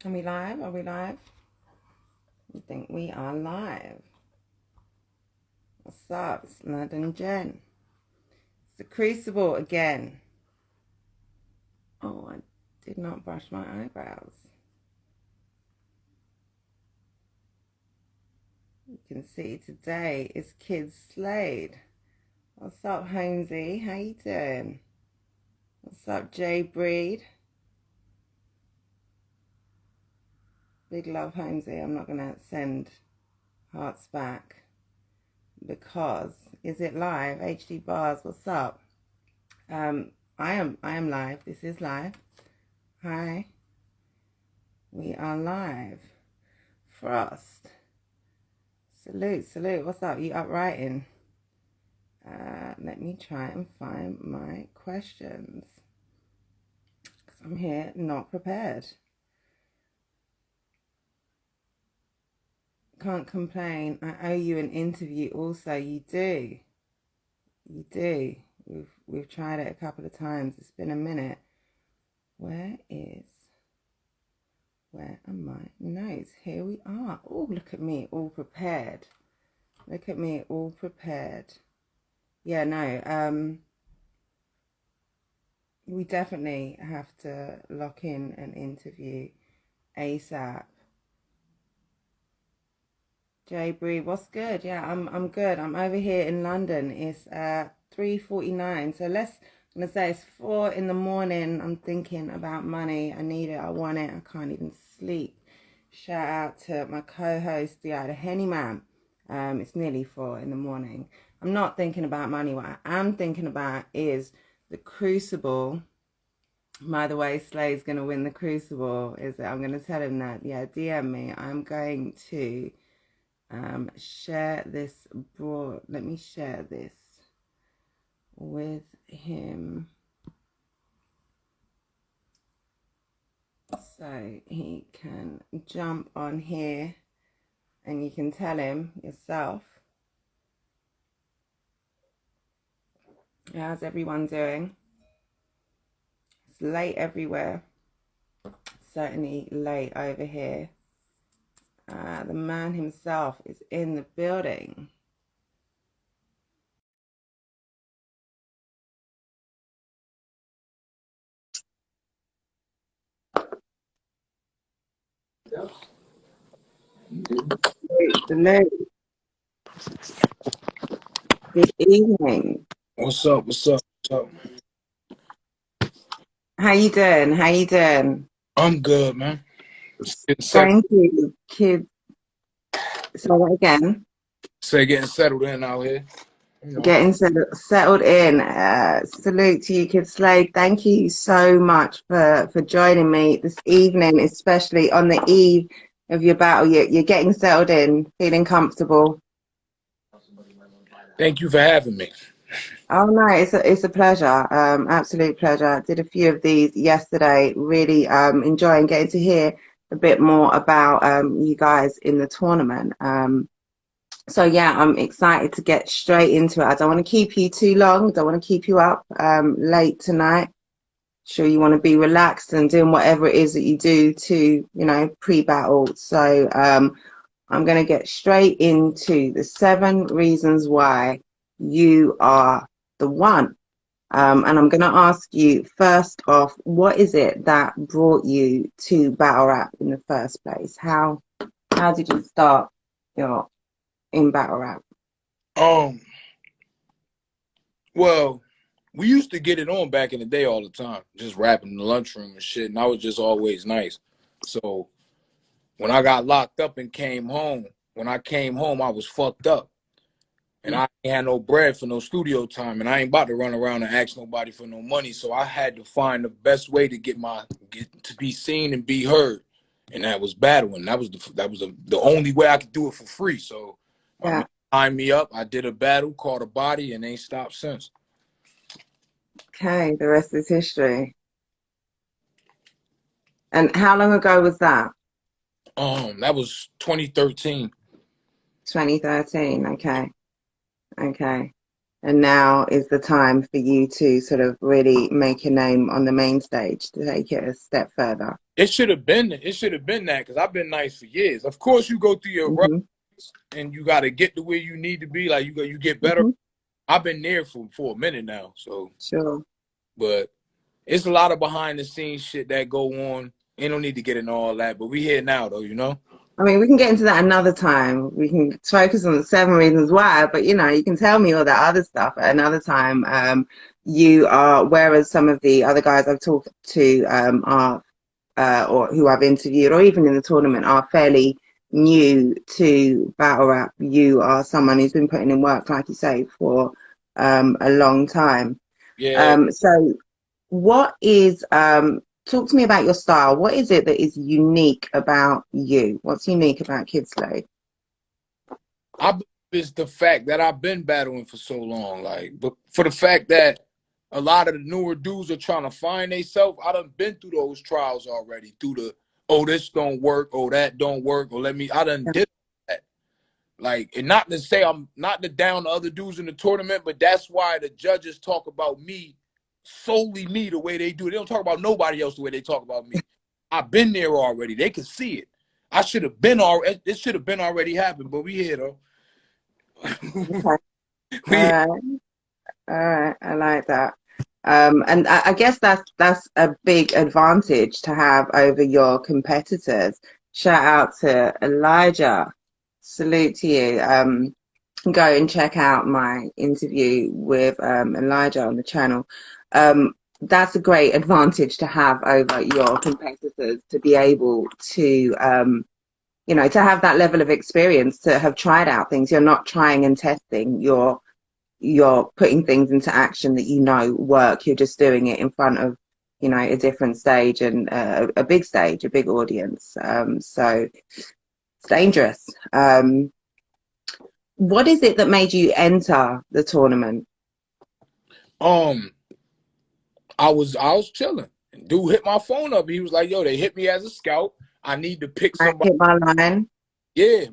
Are we live? Are we live? I think we are live. What's up? It's Nad and Jen. It's the Crucible again. Oh, I did not brush my eyebrows. You can see today is Kyd Slade. What's up, Holmesy? How you doing? What's up, Jay Breed? Big love, Holmesy. I'm not gonna send hearts back because is it live? HD bars. What's up? I am live. This is live. Hi. We are live. Frost. Salute, salute. What's up? You up writing? Let me try and find my questions. Because I'm here not prepared. Can't complain. I owe you an interview also. You do. You do. We've tried it a couple of times. It's been a minute. Where are my notes? Here we are. Oh, look at me, all prepared. Look at me, all prepared. Yeah, no, we definitely have to lock in an interview ASAP. Jay Bree, what's good? Yeah, I'm good. I'm over here in London. It's 3:49. So I'm gonna say it's 4 in the morning. I'm thinking about money. I need it. I want it. I can't even sleep. Shout out to my co-host, the Henny Man. It's nearly 4 in the morning. I'm not thinking about money. What I am thinking about is the Crucible. By the way, Slade's gonna win the Crucible. I'm gonna tell him that. Yeah, DM me. I'm going to share this broad. Let me share this with him so he can jump on here and you can tell him yourself. How's everyone doing? It's late everywhere. Certainly late over here. The man himself is in the building. Hello. Good evening. What's up? What's up? What's up? How you doing? How you doing? I'm good, man. Getting settled. Thank you, Kyd. Say that again. Getting settled in out here. You know. Getting settled in. Salute to you, Kyd Slade. Thank you so much for joining me this evening, especially on the eve of your battle. You're getting settled in, feeling comfortable. Thank you for having me. Oh no, it's a pleasure. Absolute pleasure. I did a few of these yesterday. Really enjoying getting to hear a bit more about you guys in the tournament. So yeah, I'm excited to get straight into it. I don't want to keep you too long. Don't want to keep you up late tonight. Sure, you want to be relaxed and doing whatever it is that you do to, pre-battle. So I'm going to get straight into the 7 reasons why you are the one. And I'm going to ask you first off, what is it that brought you to battle rap in the first place? How did you start your in battle rap? Um, well, we used to get it on back in the day all the time, just rapping in the lunchroom and shit, and I was just always nice. So when I got locked up and came home, when I came home, I was fucked up. And I ain't had no bread for no studio time, and I ain't about to run around and ask nobody for no money. So I had to find the best way to get to be seen and be heard, and that was battling. That was the only way I could do it for free. So my man Yeah. signed me up. I did a battle called a body, and ain't stopped since. Okay, the rest is history. And how long ago was that? That was 2013. 2013. Okay. Okay. and now is the time for you to sort of really make your name on the main stage, to take it a step further. It should have been that because I've been nice for years. Of course, you go through your Hmm. ruts and you got to get to where you need to be. Like you get better. Hmm. I've been there for a minute now. So, Sure. but it's a lot of behind the scenes shit that go on. Ain't no need to get into all that. But we here now, though. You know. I mean, we can get into that another time. We can focus on the 7 reasons why, but you know, you can tell me all that other stuff at another time. You are, whereas some of the other guys I've talked to are, or who I've interviewed, or even in the tournament, are fairly new to battle rap. You are someone who's been putting in work, like you say, for a long time. Yeah. So what is, talk to me about your style. What is it that is unique about you? What's unique about Kyd Slade? I believe it's the fact that I've been battling for so long. Like, but for the fact that a lot of the newer dudes are trying to find themselves, I done been through those trials already. Through the, oh, this don't work, oh, that don't work, or I done did that. Like, and not to say I'm not to down the other dudes in the tournament, but that's why the judges talk about me, solely me, the way they do. They don't talk about nobody else the way they talk about me. I've been there already. They can see it. I should have been already. It should have been already happened, but we here though. Okay. All we right. All right. I like that. And I guess that's a big advantage to have over your competitors. Shout out to Elijah. Salute to you. Go and check out my interview with Elijah on the channel. That's a great advantage to have over your competitors, to be able to you know, to have that level of experience, to have tried out things. You're not trying and testing. You're putting things into action that you know work. You're just doing it in front of, you know, a different stage and a big stage, a big audience. So it's dangerous. What is it that made you enter the tournament? um I was chilling. Dude hit my phone up. He was like, "Yo, they hit me as a scout. I need to pick I somebody." hit my line. Yeah,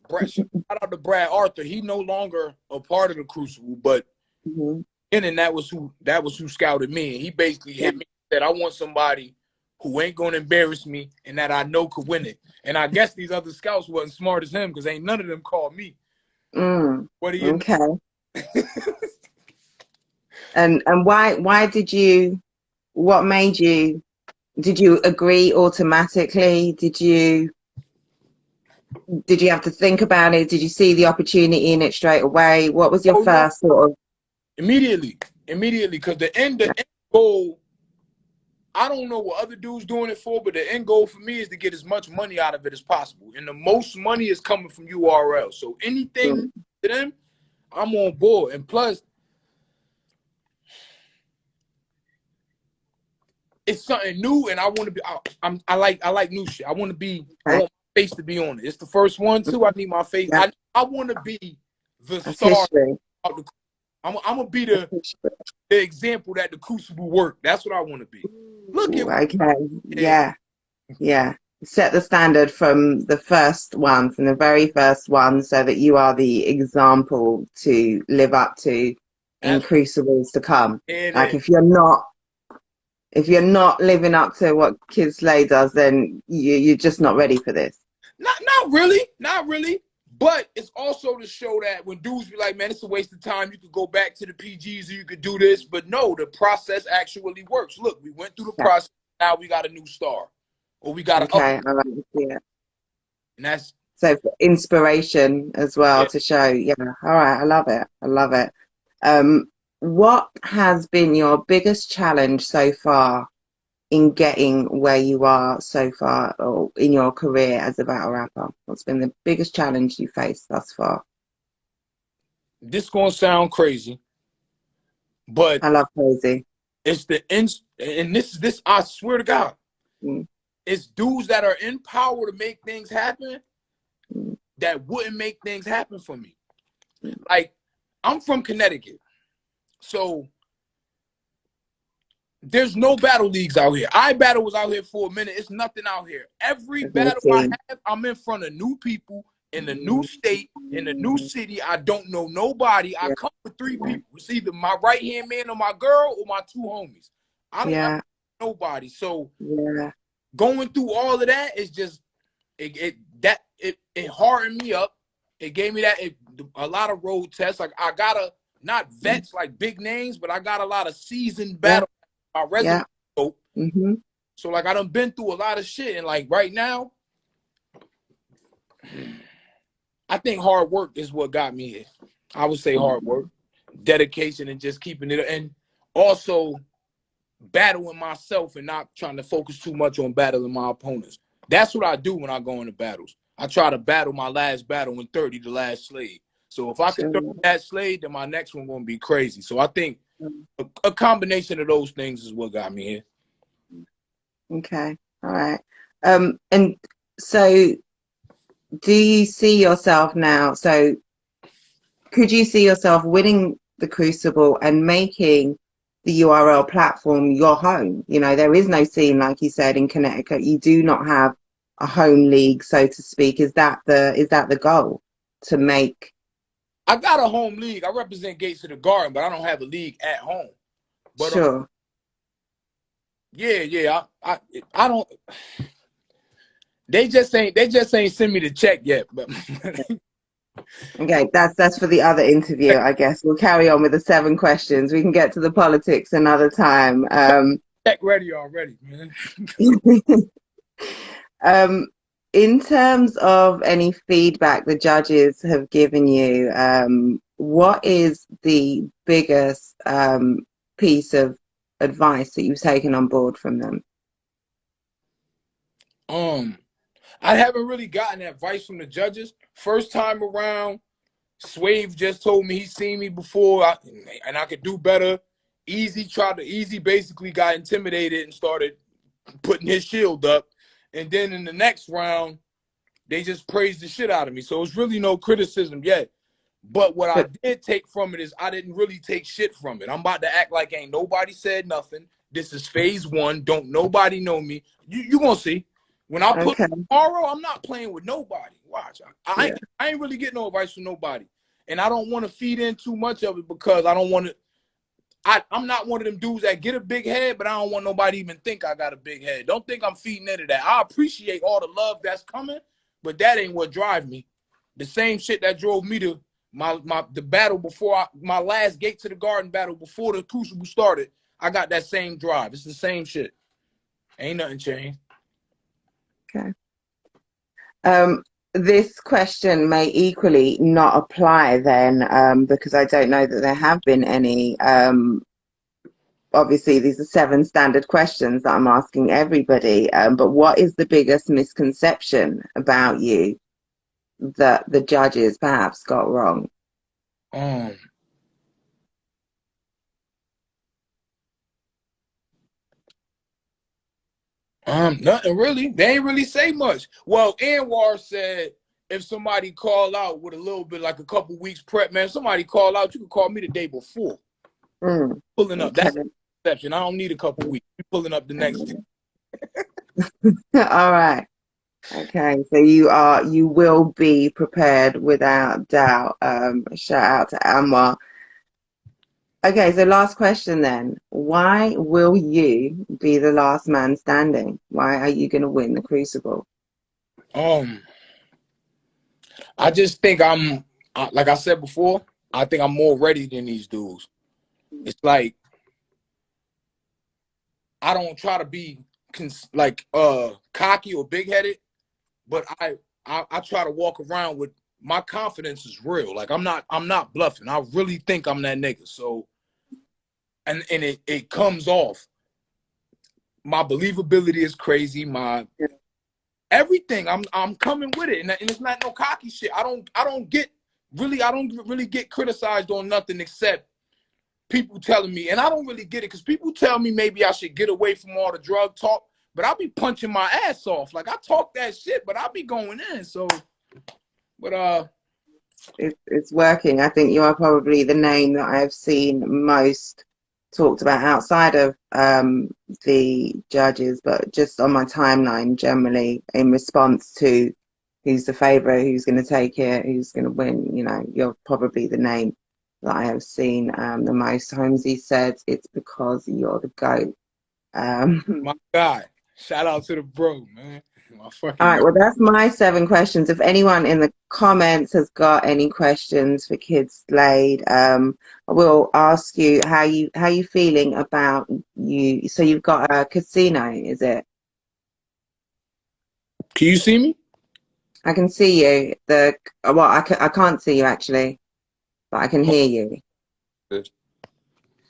shout out to Brad Arthur. He no longer a part of the Crucible, but Hmm. and that was who scouted me. And he basically Yeah. hit me and said, "I want somebody who ain't gonna embarrass me and that I know could win it." And I guess these other scouts wasn't smart as him because ain't none of them called me. Mm. What do you know? Okay. And why did you? What made you? Did you agree automatically? Did you have to think about it? Did you see the opportunity in it straight away? What was your Oh no, first sort of? immediately, because the end goal. I don't know what other dudes doing it for, but the end goal for me is to get as much money out of it as possible, and the most money is coming from URL. So anything Mm. to them, I'm on board. And plus, it's something new, and I want to be. I like new shit. I want to be. I Okay. want my face to be on it. It's the first one too. I need my face. Yeah, I want to be the that's star history. of the. I'm gonna be That's the history. example that the Crucible worked. That's what I want to be. Look at Ooh, okay. yeah. Yeah. Yeah. Set the standard from the first one, from the very first one, so that you are the example to live up to in That's crucibles to come. it Like is. if you're not living up to what Kyd Slade does, then you're just not ready for this. Not really. But it's also to show that when dudes be like, man, it's a waste of time. You could go back to the PGs or you could do this. But no, the process actually works. Look, we went through the Yeah. process. Now we got a new star. Or we got an up. Okay. I like to see it. And that's So for inspiration as well yeah. to show, yeah. All right. I love it. I love it. Um, what has been your biggest challenge so far in getting where you are so far, or in your career as a battle rapper? What's been the biggest challenge you faced thus far? This gonna sound crazy, but I love crazy. it's the and this I swear to God, Mm, it's dudes that are in power to make things happen mm, that wouldn't make things happen for me. mm, Like, I'm from Connecticut. So there's no battle leagues out here. iBattle was out here for a minute. It's nothing out here. Every there's no battle I team. have, I'm in front of new people in the new state, in the new city. I don't know nobody. I Yeah. come with 3 people. It's either my right-hand man or my girl or my 2 homies. I don't have Yeah. nobody. So Yeah. going through all of that is just it hardened me up. It gave me a lot of road tests. Like I gotta not vets like big names, but I got a lot of seasoned Yeah. battle. My resume Yeah. dope. Mm-hmm. So like I done been through a lot of shit, and like right now, I think hard work is what got me here. I would say hard work, dedication, and just keeping it, and also battling myself and not trying to focus too much on battling my opponents. That's what I do when I go into battles. I try to battle my last battle in 30, the last Slade. So if I could 30 Sure. that Slade, then my next one gonna be crazy. So I think a combination of those things is what got me here. Okay. All right. And so do you see yourself now? So could you see yourself winning the Crucible and making the URL platform your home? You know, there is no scene, like you said, in Connecticut. You do not have a home league, so to speak. Is that the goal to make? I got a home league. I represent Gates of the Garden, but I don't have a league at home. But Sure. yeah. I don't. They just ain't send me the check yet. But Okay, that's for the other interview, I guess. We'll carry on with the 7 questions. We can get to the politics another time. check ready already, man. Um, in terms of any feedback the judges have given you, what is the biggest piece of advice that you've taken on board from them? I haven't really gotten advice from the judges. First time around, Swave just told me he's seen me before and I could do better. Easy basically got intimidated and started putting his shield up. And then in the next round, they just praised the shit out of me. So it's really no criticism yet. But what I But did take from it is I didn't really take shit from it. I'm about to act like ain't nobody said nothing. This is phase 1. Don't nobody know me. You gonna see. When I put okay, tomorrow, I'm not playing with nobody. Watch. yeah, I ain't really getting no advice from nobody. And I don't want to feed in too much of it because I don't want to. I'm not one of them dudes that get a big head, but I don't want nobody to even think I got a big head. Don't think I'm feeding into that. I appreciate all the love that's coming, but that ain't what drives me. The same shit that drove me to the battle before my last Gate to the Garden battle before the Crucible started. I got that same drive. It's the same shit. Ain't nothing changed. okay. This question may equally not apply then, because I don't know that there have been any. Obviously, these are 7 standard questions that I'm asking everybody. But what is the biggest misconception about you that the judges perhaps got wrong? Um, Nothing really. They ain't really say much. Well, Anwar said if somebody call out with a little bit like a couple weeks prep, man, somebody call out, you can call me the day before. Mm, Pulling up. okay. That's the exception. I don't need a couple weeks. You pulling up the next day. All right. Okay. So you will be prepared without doubt. Shout out to Anwar. Okay, so last question then. Why will you be the last man standing? Why are you going to win the Crucible? Um, I just think like I said before, I think I'm more ready than these dudes. It's like I don't try to be cocky or big headed, but I try to walk around with my confidence is real. Like I'm not bluffing. I really think I'm that nigga. So and it comes off. My believability is crazy. My everything. I'm coming with it, and it's not no cocky shit. I don't really get criticized on nothing except people telling me, and I don't really get it because people tell me maybe I should get away from all the drug talk, but I'll be punching my ass off. Like I talk that shit, but I'll be going in. So, but It's working. I think you are probably the name that I've seen most talked about outside of the judges, but just on my timeline generally in response to who's the favorite, who's going to take it, who's going to win. You know, you're probably the name that I have seen the most. Holmesy said it's because you're the GOAT. My guy. Shout out to the bro, man. My All fucking right, guy. well, that's my 7 questions. If anyone in the comments has got any questions for Kyd Slade, I will ask you how you feeling about you. So you've got a casino, is it? Can you see me? I can see you. I can't see you actually, but I can hear you.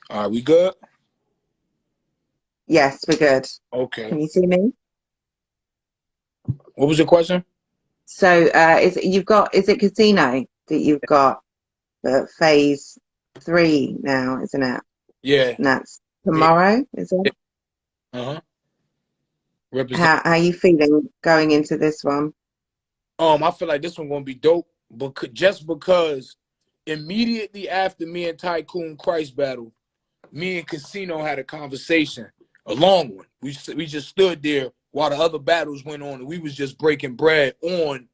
All right, we good? Yes, we're good. Okay. Can you see me? What was your question? So, is it casino that you've got phase 3 now, isn't it? Yeah. And that's Yeah. tomorrow, is it? Uh-huh. Represent. How you feeling going into this one? I feel like this one gonna be dope, but just because immediately after me and Tycoon Christ battle, me and Casino had a conversation, a long one. We just stood there while the other battles went on, and we was just breaking bread on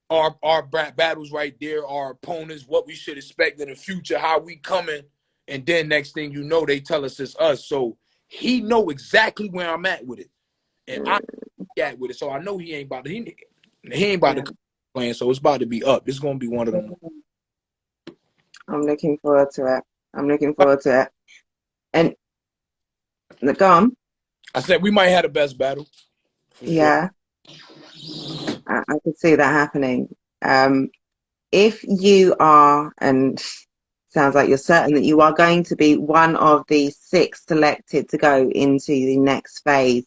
our battles right there, our opponents, what we should expect in the future, how we coming, and then next thing you know, they tell us it's us. So he know exactly where I'm at with it, and I at with it. So I know he ain't about to he ain't about to Yeah, come playing. So it's about to be up. It's gonna be one of them. I'm looking forward to it. I'm looking forward to it. And go on. I said we might have the best battle for sure. Yeah, I could see that happening. Um, if you are, and sounds like you're certain that you are going to be one of the 6 selected to go into the next phase,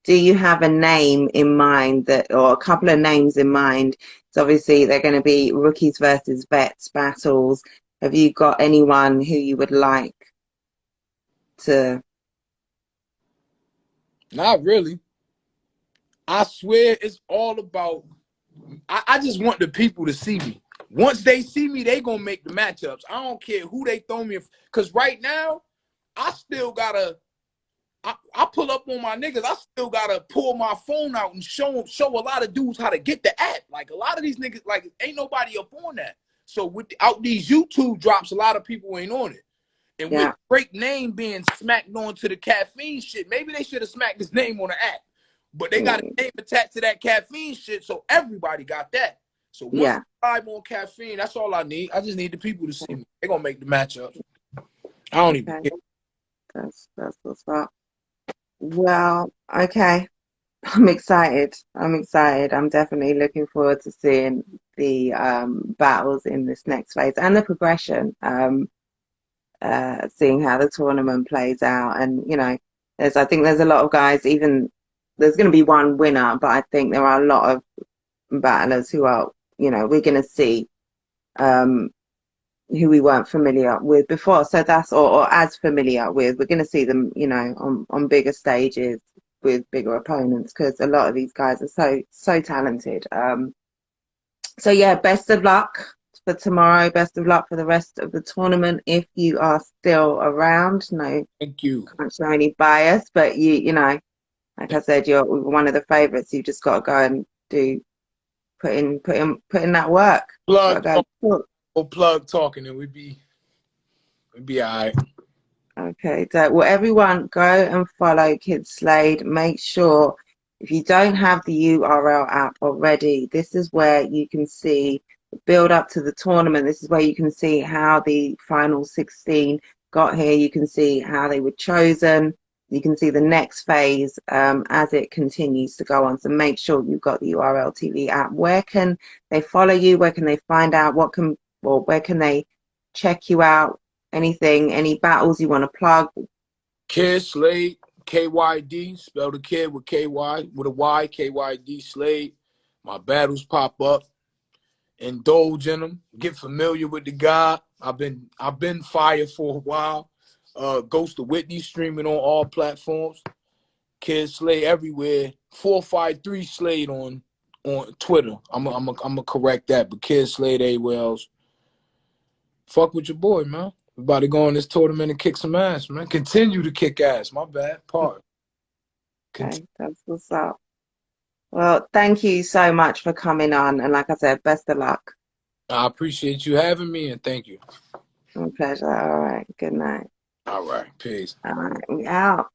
do you have a name in mind or a couple of names in mind? So obviously they're going to be rookies versus vets battles. Have you got anyone who you would like to? Not really. I swear it's all about I just want the people to see me. Once they see me, they gonna make the matchups. I don't care who they throw me, because right now, I still gotta. I pull up on my niggas. I still gotta pull my phone out and show a lot of dudes how to get the app. Like a lot of these niggas, like ain't nobody up on that. So without these YouTube drops, a lot of people ain't on it. And with Yeah, Drake name being smacked onto the caffeine shit, maybe they should have smacked his name on the app. But they got a name attached to that caffeine shit, so everybody got that. So once yeah. I live on caffeine, that's all I need. I just need the people to see me. They're gonna make the matchups. I don't even Okay, care. that's what's up. Well, okay. I'm excited. I'm excited. I'm definitely looking forward to seeing the battles in this next phase and the progression. Seeing how the tournament plays out, and I think there's a lot of guys. Even there's going to be one winner, but I think there are a lot of battlers who are, we're going to see um, who we weren't familiar with before. So that's or as familiar with. We're going to see them, on bigger stages with bigger opponents because a lot of these guys are so talented. So yeah, best of luck for tomorrow. Best of luck for the rest of the tournament. If you are still around, no, Thank you. can't show any bias, but like I said, you're one of the favorites. You've just got to go and put in that work. Got Plug to go. plug talking, and we be all right. Okay, so well, everyone go and follow Kyd Slade. Make sure if you don't have the URL app already, this is where you can see the build up to the tournament. This is where you can see how the final 16 got here. You can see how they were chosen. You can see the next phase as it continues to go on. So make sure you've got the URL TV app. Where can they follow you? Where can they find out where can they check you out? Anything, any battles you want to plug? Kyd Slade, KYD, spell the kid with KY with a Y, KYD Slade. My battles pop up. Indulge in them, get familiar with the guy. I've been fired for a while. Ghost of Whitney streaming on all platforms. Kyd Slade everywhere. 453 Slade on Twitter. I'm a correct that, but Kyd Slade everywhere else. Fuck with your boy, man. We about to go in this tournament and kick some ass, man. Continue to kick ass. My bad. Part. Continue. Okay, that's what's up. Well, thank you so much for coming on. And like I said, best of luck. I appreciate you having me and thank you. My pleasure. All right. Good night. All right. Peace. All right. We out.